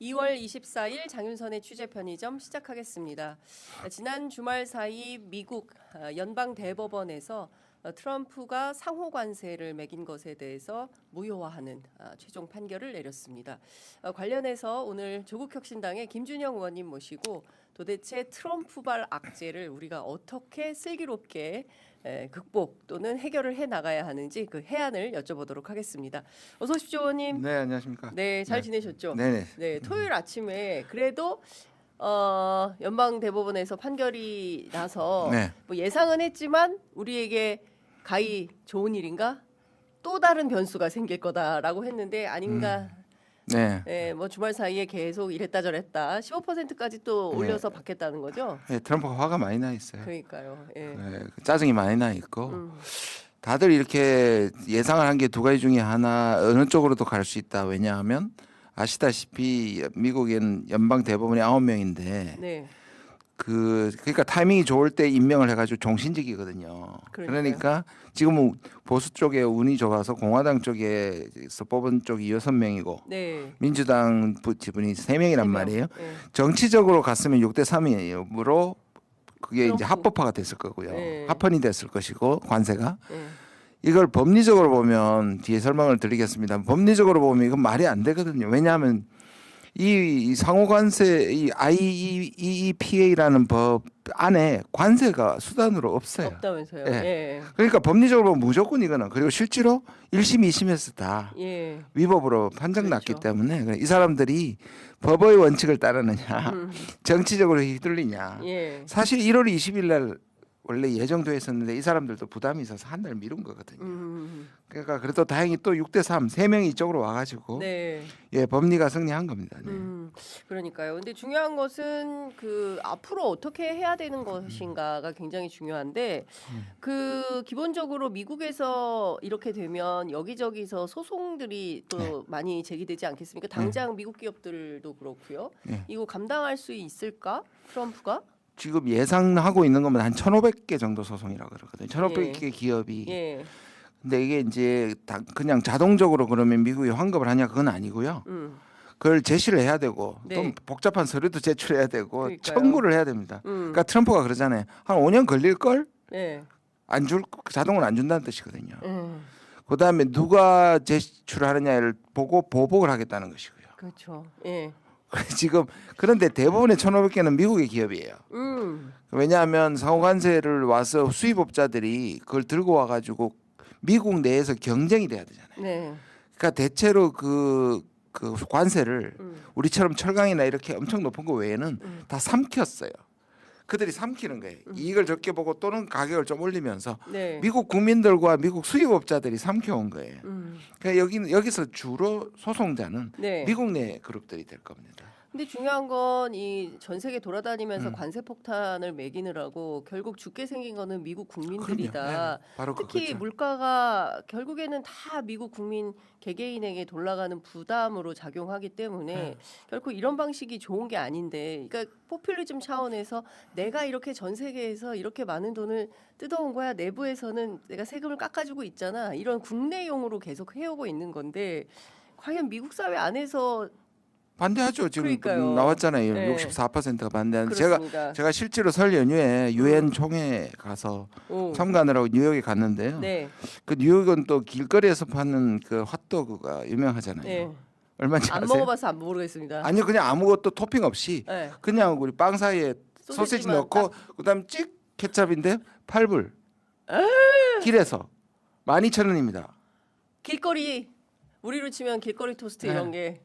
2월 24일 장윤선의 취재 편의점 시작하겠습니다. 지난 주말 사이 미국 연방대법원에서 트럼프가 상호 관세를 매긴 것에 대해서 무효화하는 최종 판결을 내렸습니다. 관련해서 오늘 조국혁신당의 김준영 의원님 모시고 도대체 트럼프발 악재를 우리가 어떻게 슬기롭게 극복 또는 해결을 해 나가야 하는지 그 해안을 여쭤보도록 하겠습니다. 어서 오십시오, 의원님. 네, 안녕하십니까. 네, 잘 지내셨죠? 네네. 네, 토요일 아침에 그래도 연방 대법원에서 판결이 나서 네. 뭐 예상은 했지만 우리에게 가히 좋은 일인가? 또 다른 변수가 생길 거다라고 했는데 아닌가? 네. 네, 뭐 주말 사이에 계속 이랬다 저랬다 15%까지 또 네. 올려서 받겠다는 거죠? 네, 트럼프가 화가 많이 나 있어요. 그러니까요. 예. 네, 짜증이 많이 나 있고 음, 다들 이렇게 예상을 한 게 두 가지 중에 하나 어느 쪽으로도 갈 수 있다. 왜냐하면 아시다시피 미국엔 연방 대법원이 9명인데 네. 그러니까 타이밍이 좋을 때 임명을 해가지고 종신직이거든요. 그러니까요. 그러니까 지금은 보수 쪽에 운이 좋아서 공화당 쪽에서 뽑은 쪽이 6명이고 네. 민주당 지분이 3명이란 명. 말이에요. 네. 정치적으로 갔으면 6대 3으로 그게 이제 트럼프. 합법화가 됐을 거고요. 네. 합헌이 됐을 것이고 관세가 네. 이걸 법리적으로 보면 뒤에 설명을 드리겠습니다. 법리적으로 보면 이건 말이 안 되거든요. 왜냐하면 이 상호관세 이 IEEPA라는 법 안에 관세가 수단으로 없어요. 없다면서요. 예. 예. 그러니까 법리적으로 보면 무조건 이거는 그리고 실제로 1심, 2심에서 다 예. 위법으로 판정 났기 그렇죠. 때문에 이 사람들이 법의 원칙을 따르느냐 정치적으로 휘둘리냐 예. 사실 1월 20일 날 원래 예정돼 있었는데 이 사람들도 부담이 있어서 한 달 미룬 거거든요. 그러니까 그래도 다행히 또 6대 3 3명이 이쪽으로 와가지고 네. 예 법리가 승리한 겁니다. 네. 그러니까요. 근데 중요한 것은 그 앞으로 어떻게 해야 되는 것인가가 굉장히 중요한데 그 기본적으로 미국에서 이렇게 되면 여기저기서 소송들이 또 많이 제기되지 않겠습니까? 당장 미국 기업들도 그렇고요. 네. 이거 감당할 수 있을까? 트럼프가? 지금 예상하고 있는 거면 한 1,500개 정도 소송이라고 그러거든요. 1,500개 기업이. 예. 근데 이게 이제 그냥 자동적으로 그러면 미국이 환급을 하냐 그건 아니고요. 그걸 제시를 해야 되고 네. 또 복잡한 서류도 제출해야 되고 그러니까요. 청구를 해야 됩니다. 그러니까 트럼프가 그러잖아요. 한 5년 걸릴 걸? 네. 안 줄 자동으로 안 준다는 뜻이거든요. 그다음에 누가 제출하느냐를 보고 보복을 하겠다는 것이고요. 그렇죠. 예. 지금 그런데 대부분의 1,500개는 미국의 기업이에요. 왜냐하면 상호관세를 와서 수입업자들이 그걸 들고 와가지고 미국 내에서 경쟁이 돼야 되잖아요. 네. 그러니까 대체로 그 관세를 우리처럼 철강이나 이렇게 엄청 높은 거 외에는 다 삼켰어요. 그들이 삼키는 거예요. 이익을 적게 보고 또는 가격을 좀 올리면서 네. 미국 국민들과 미국 수입업자들이 삼켜온 거예요. 그러니까 여기서 주로 소송자는 네. 미국 내 그룹들이 될 겁니다. 근데 중요한 건 이 전 세계 돌아다니면서 관세 폭탄을 매기느라고 결국 죽게 생긴 거는 미국 국민들이다. 그럼요. 네, 바로 특히 그거죠. 물가가 결국에는 다 미국 국민 개개인에게 돌아가는 부담으로 작용하기 때문에 결코 이런 방식이 좋은 게 아닌데, 그러니까 포퓰리즘 차원에서 내가 이렇게 전 세계에서 이렇게 많은 돈을 뜯어온 거야. 내부에서는 내가 세금을 깎아주고 있잖아. 이런 국내용으로 계속 해오고 있는 건데 과연 미국 사회 안에서 반대하죠. 지금 그러니까요. 나왔잖아요. 네. 64%가 반대하는데 그렇습니다. 제가 실제로 설 연휴에 유엔 총회 가서 오. 참관하라고 뉴욕에 갔는데요. 네. 그 뉴욕은 또 길거리에서 파는 그 핫도그가 유명하잖아요. 네. 얼마인지 안 아세요? 먹어봐서 안 모르겠습니다. 아니요, 그냥 아무것도 토핑 없이 네. 그냥 우리 빵 사이에 소시지 소시지만 넣고 그다음 찍 케찹인데 8불. 길에서 12,000원입니다. 길거리 우리로 치면 길거리 토스트 네. 이런 게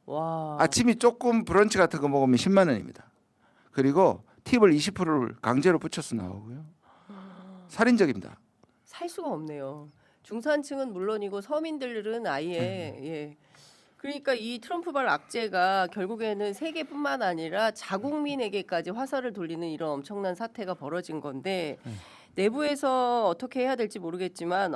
와. 아침이 조금 브런치 같은 거 먹으면 10만 원입니다. 그리고 팁을 20%를 강제로 붙여서 나오고요. 살인적입니다. 살 수가 없네요. 중산층은 물론이고 서민들은 아예 예. 그러니까 이 트럼프발 악재가 결국에는 세계뿐만 아니라 자국민에게까지 화살을 돌리는 이런 엄청난 사태가 벌어진 건데 내부에서 어떻게 해야 될지 모르겠지만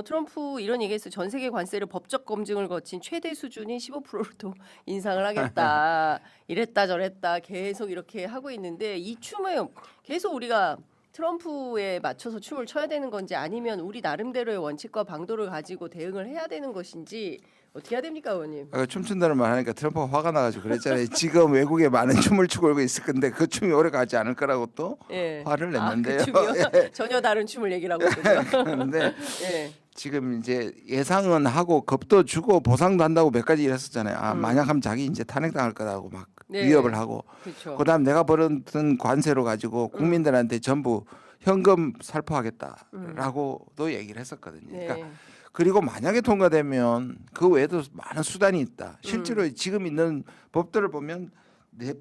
트럼프 이런 얘기했어요. 전 세계 관세를 법적 검증을 거친 최대 수준인 15%를 또 인상을 하겠다. 이랬다 저랬다 계속 이렇게 하고 있는데 이 춤을 계속 우리가 트럼프에 맞춰서 춤을 춰야 되는 건지 아니면 우리 나름대로의 원칙과 방도를 가지고 대응을 해야 되는 것인지 어떻게 해야 됩니까, 의원님? 춤춘다는 말 하니까 트럼프가 화가 나가지고 그랬잖아요. 지금 외국에 많은 춤을 추고 있을 건데 그 춤이 오래 가지 않을 거라고 또 예. 화를 냈는데요. 그 춤이요? 예. 전혀 다른 춤을 얘기를 하고 있군요. 그런데 예. 지금 이제 예상은 하고 겁도 주고 보상도 한다고 몇 가지 이랬었잖아요. 만약 하면 자기 이제 탄핵당할 거라고 막 네. 위협을 하고 그렇죠. 그다음 내가 벌었던 관세로 가지고 국민들한테 전부 현금 살포하겠다라고도 얘기를 했었거든요. 그러니까 네. 그리고 만약에 통과되면 그 외에도 많은 수단이 있다. 실제로 지금 있는 법들을 보면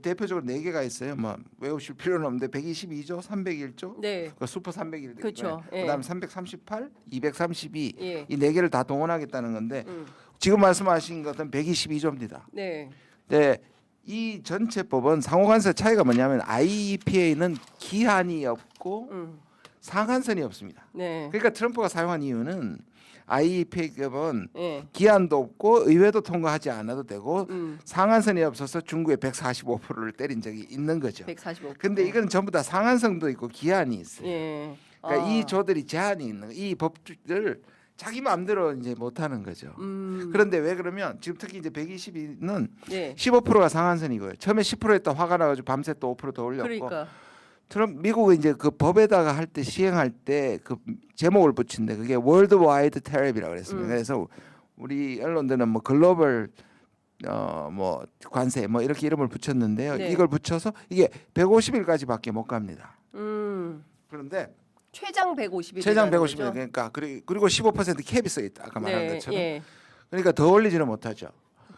대표적으로 4개가 있어요. 뭐 외우실 필요는 없는데 122조, 301조, 네. 그 슈퍼 301. 그렇죠. 예. 그다음에 338, 232 예. 이 4개를 다 동원하겠다는 건데 음. 지금 말씀하신 것은 122조입니다. 네. 네. 이 전체 법은 상호간세 차이가 뭐냐면 IEPA는 기한이 없고 상한선이 없습니다. 네. 그러니까 트럼프가 사용한 이유는 IEPA법은 예. 기한도 없고 의회도 통과하지 않아도 되고 음. 상한선이 없어서 중국의 145%를 때린 적이 있는 거죠. 145. 근데 이건 전부 다 상한선도 있고 기한이 있어요. 예. 그러니까 이 조들이 제한이 있는 거예요. 이 법들을 자기 마음대로 이제 못 하는 거죠. 그런데 왜 그러면 지금 특히 이제 122는 예. 15%가 상한선이고요. 처음에 10% 했다 화가 나가지고 밤새 또 5% 더 올렸고. 그러니까. 미국은 이제 그 법에다가 할 때 시행할 때 그 제목을 붙인데 그게 월드와이드 테러이라고 그랬습니다. 그래서 우리 언론들은 뭐 글로벌 뭐 관세 뭐 이렇게 이름을 붙였는데요. 네. 이걸 붙여서 이게 150일까지밖에 못 갑니다. 그런데 최장 150일. 최장 150일 그러니까 그리고 15% 캡이 써 있다. 아까 말한 네. 것처럼. 예. 그러니까 더 올리지는 못하죠.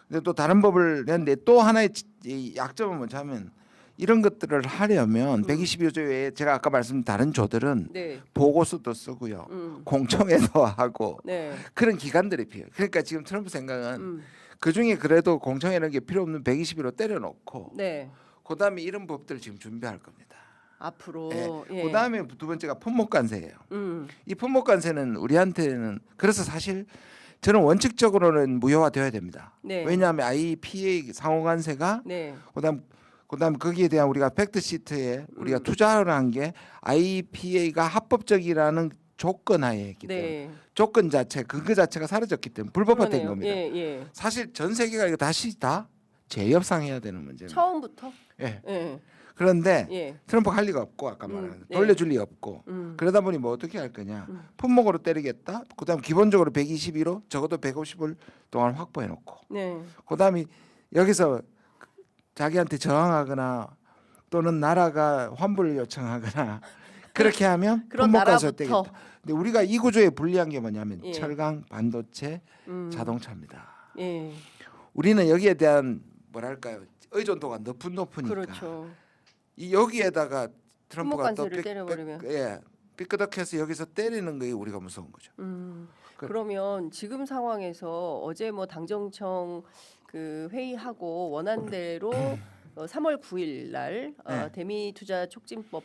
근데 또 다른 법을 냈는데 또 하나의 이 약점은 뭐냐면 이런 것들을 하려면 122조 외에 제가 아까 말씀드린 다른 조들은 네. 보고서도 쓰고요. 공청회도 하고 네. 그런 기관들이 필요해요. 그러니까 지금 트럼프 생각은 그중에 그래도 공청회라는 게 필요 없는 122로 때려놓고 네. 그다음에 이런 법들을 지금 준비할 겁니다. 앞으로. 예. 예. 그다음에 두 번째가 품목관세예요. 이 품목관세는 우리한테는 그래서 사실 저는 원칙적으로는 무효화되어야 됩니다. 네. 왜냐하면 IEPA 상호관세가 네. 그다음 거기에 대한 우리가 팩트 시트에 우리가 투자를 한 게 IEPA가 합법적이라는 조건하에 있기 때문에 네. 조건 자체 근거 자체가 사라졌기 때문에 불법화된 그러네요. 겁니다. 예, 예. 사실 전 세계가 이거 다시 다 재협상해야 되는 문제입니다. 처음부터? 예. 예. 그런데 예. 트럼프가 할 리가 없고 아까 말한 네. 돌려줄 리 없고 그러다 보니 뭐 어떻게 할 거냐 품목으로 때리겠다. 그다음 기본적으로 122로 적어도 150을 동안 확보해 놓고 네. 그다음에 여기서 자기한테 저항하거나 또는 나라가 환불을 요청하거나 그렇게 하면 그런 품목관세 나라부터. 떼겠다. 근데 우리가 이 구조에 불리한 게 뭐냐면 예. 철강, 반도체, 자동차입니다. 예. 우리는 여기에 대한 뭐랄까요 의존도가 높으니까 그렇죠. 이 여기에다가 트럼프가 또 품목관세를 때려버리면. 삐끄덕해서 여기서 때리는 게 우리가 무서운 거죠. 그러면 지금 상황에서 어제 뭐 당정청 그 회의하고 원안대로 3월 9일 날 네. 대미 투자 촉진법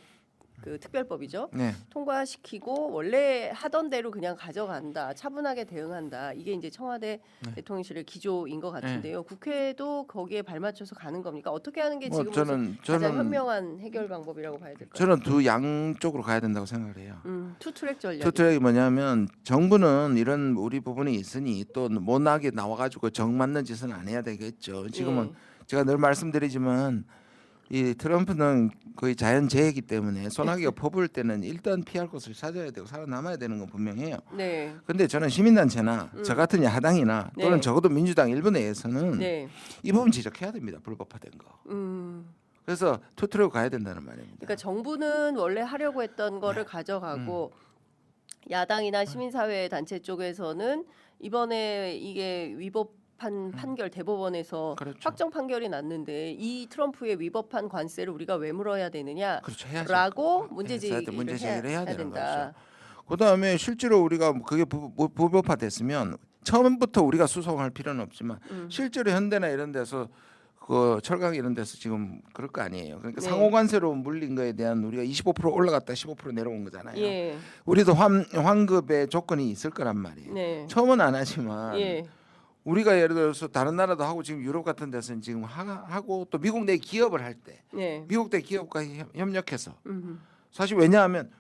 그 특별법이죠. 네. 통과시키고 원래 하던 대로 그냥 가져간다. 차분하게 대응한다. 이게 이제 청와대 대통령실의 기조인 것 같은데요. 국회도 거기에 발맞춰서 가는 겁니까? 어떻게 하는 게 뭐 지금 가장 현명한 해결 방법이라고 봐야 될까요? 저는 두 양쪽으로 가야 된다고 생각을 해요. 투트랙 전략. 투트랙이 뭐냐면 정부는 이런 우리 부분이 있으니 또 못나게 나와가지고 정맞는 짓은 안 해야 되겠죠. 지금은 제가 늘 말씀드리지만 이 트럼프는 거의 자연재해이기 때문에 소나기가 퍼부을 때는 일단 피할 곳을 찾아야 되고 살아남아야 되는 건 분명해요. 네. 근데 저는 시민단체나 저 같은 야당이나 또는 네. 적어도 민주당 일부 내에서는 네. 이 부분 지적해야 됩니다. 불법화된 거. 그래서 투트랙으로 가야 된다는 말입니다. 그러니까 정부는 원래 하려고 했던 거를 가져가고 야당이나 시민사회 단체 쪽에서는 이번에 이게 위법한 판결 대법원에서 그렇죠. 확정 판결이 났는데 이 트럼프의 위법한 관세를 우리가 왜 물어야 되느냐라고 그렇죠. 해야죠. 문제 문제 제기를 제기를 해야 되는 된다. 거죠. 그다음에 실제로 우리가 그게 불법화됐으면 처음부터 우리가 수송할 필요는 없지만 실제로 현대나 이런 데서 그 철강 이런 데서 지금 그럴 거 아니에요. 그러니까 네. 상호관세로 물린 거에 대한 우리가 25% 올라갔다 15% 내려온 거잖아요. 예. 우리도 환급의 조건이 있을 거란 말이에요. 네. 처음은 안 하지만 예. 우리가 예를 들어서 다른 나라도 하고 지금 유럽 같은 데서는 지금 하고 또 미국 내 기업을 할 때 네. 미국 내 기업과 협력해서 사실 왜냐하면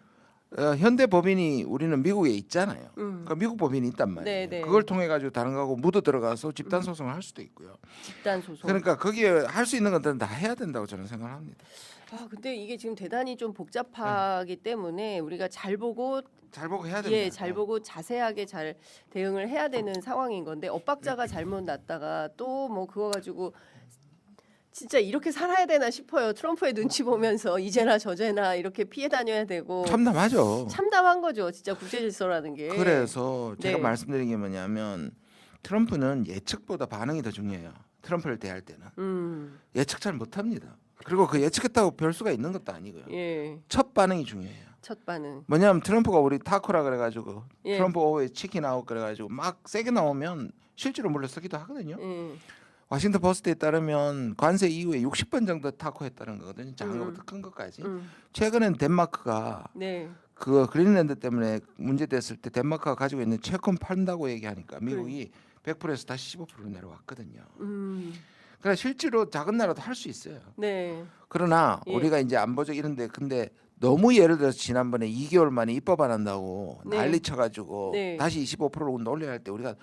현대 법인이 우리는 미국에 있잖아요. 그러니까 미국 법인이 있단 말이에요. 네, 네. 그걸 통해 가지고 다른 거하고 묻어 들어가서 집단 소송을 할 수도 있고요. 집단 소송. 그러니까 거기에 할 수 있는 것들은 다 해야 된다고 저는 생각합니다. 근데 이게 지금 대단히 좀 복잡하기 때문에 우리가 잘 보고 잘 보고 해야 됩니다. 예, 잘 보고 자세하게 잘 대응을 해야 되는 상황인 건데 엇박자가 잘못 났다가 또 뭐 그거 가지고 진짜 이렇게 살아야 되나 싶어요. 트럼프의 눈치 보면서 이제나 저제나 이렇게 피해 다녀야 되고 참담하죠. 참담한 거죠. 진짜 국제 질서라는 게. 그래서 제가 네. 말씀드린 게 뭐냐면 트럼프는 예측보다 반응이 더 중요해요. 트럼프를 대할 때는 예측 잘 못합니다. 그리고 그 예측했다고 별 수가 있는 것도 아니고요. 예. 첫 반응이 중요해요. 첫 반응. 뭐냐면 트럼프가 우리 타코라 그래가지고 예. 트럼프 오후에 치킨 아웃 그래가지고 막 세게 나오면 실제로 물러서기도 하거든요. 예. 워싱턴 포스트에 따르면 관세 이후에 60번 정도 타코했다는 거거든요. 작은 것부터 큰 것까지. 최근엔 덴마크가 네. 그 그린랜드 때문에 문제됐을 때 덴마크가 가지고 있는 채권 판다고 얘기하니까 미국이 100%에서 다시 15%로 내려왔거든요. 그러니까 실제로 작은 나라도 할 수 있어요. 네. 그러나 예. 우리가 이제 안보적 이런데 근데 너무 예를 들어서 지난번에 2개월 만에 입법 안 한다고 네. 난리 쳐가지고 네. 다시 25%로 올려야 할 때 우리가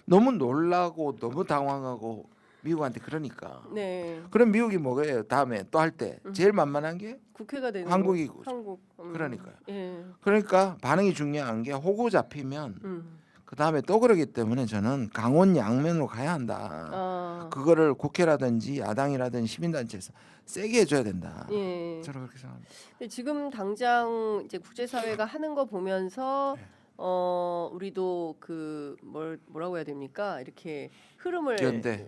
너무 놀라고 너무 당황하고 미국한테 그러니까 네. 그럼 미국이 뭐예요? 다음에 또 할 때 제일 만만한 게 국회가 되는 한국이고. 거. 한국. 그러니까요. 예. 그러니까 반응이 중요한 게 호구 잡히면 그 다음에 또 그러기 때문에 저는 강원 양면으로 가야 한다. 아. 그거를 국회라든지 야당이라든지 시민단체에서 세게 해줘야 된다. 예. 저는 그렇게 생각합니다. 근데 지금 당장 이제 국제사회가 하는 거 보면서 네. 우리도 그 뭐라고 해야 됩니까? 이렇게 흐름을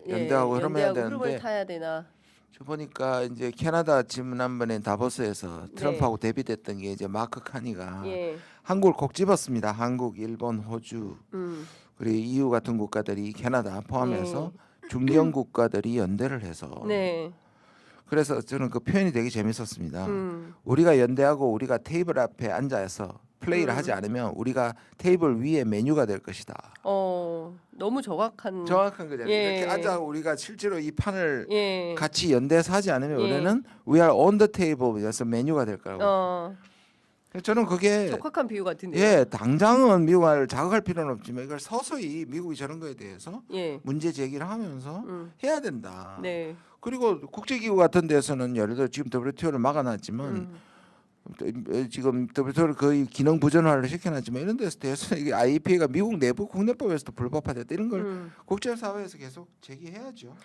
연대하고 흐름을 해야 흐름을 되는데 타야 되나? 저 보니까 이제 캐나다 지난번에 다보스에서 트럼프하고 대비됐던 게 이제 마크 카니가 예. 한국을 콕 집었습니다. 한국, 일본, 호주 그리고 EU 같은 국가들이 캐나다 포함해서 중견 국가들이 연대를 해서 네. 그래서 저는 그 표현이 되게 재밌었습니다. 우리가 연대하고 우리가 테이블 앞에 앉아서 플레이를 하지 않으면 우리가 테이블 위에 메뉴가 될 것이다. 너무 정확한 정확한 거잖아요. 예. 이렇게 앉아 우리가 실제로 이 판을 예. 같이 연대해서 하지 않으면 예. 우리는 we are on the table에서 메뉴가 될 거라고. 저는 그게 적확한 비유 같은데요. 예 당장은 미국을 자극할 필요는 없지만 이걸 서서히 미국이 저런 거에 대해서 예. 문제 제기를 하면서 해야 된다. 네. 그리고 국제기구 같은 데서는 예를 들어 지금 WTO를 막아놨지만 지금 WTO를 거의 기능 부전화를 시켜놨지만 이런 데서 대해서 이게 IEPA가 미국 내부 국내법에서도 불법화됐다 이런 걸 국제사회에서 계속 제기해야죠.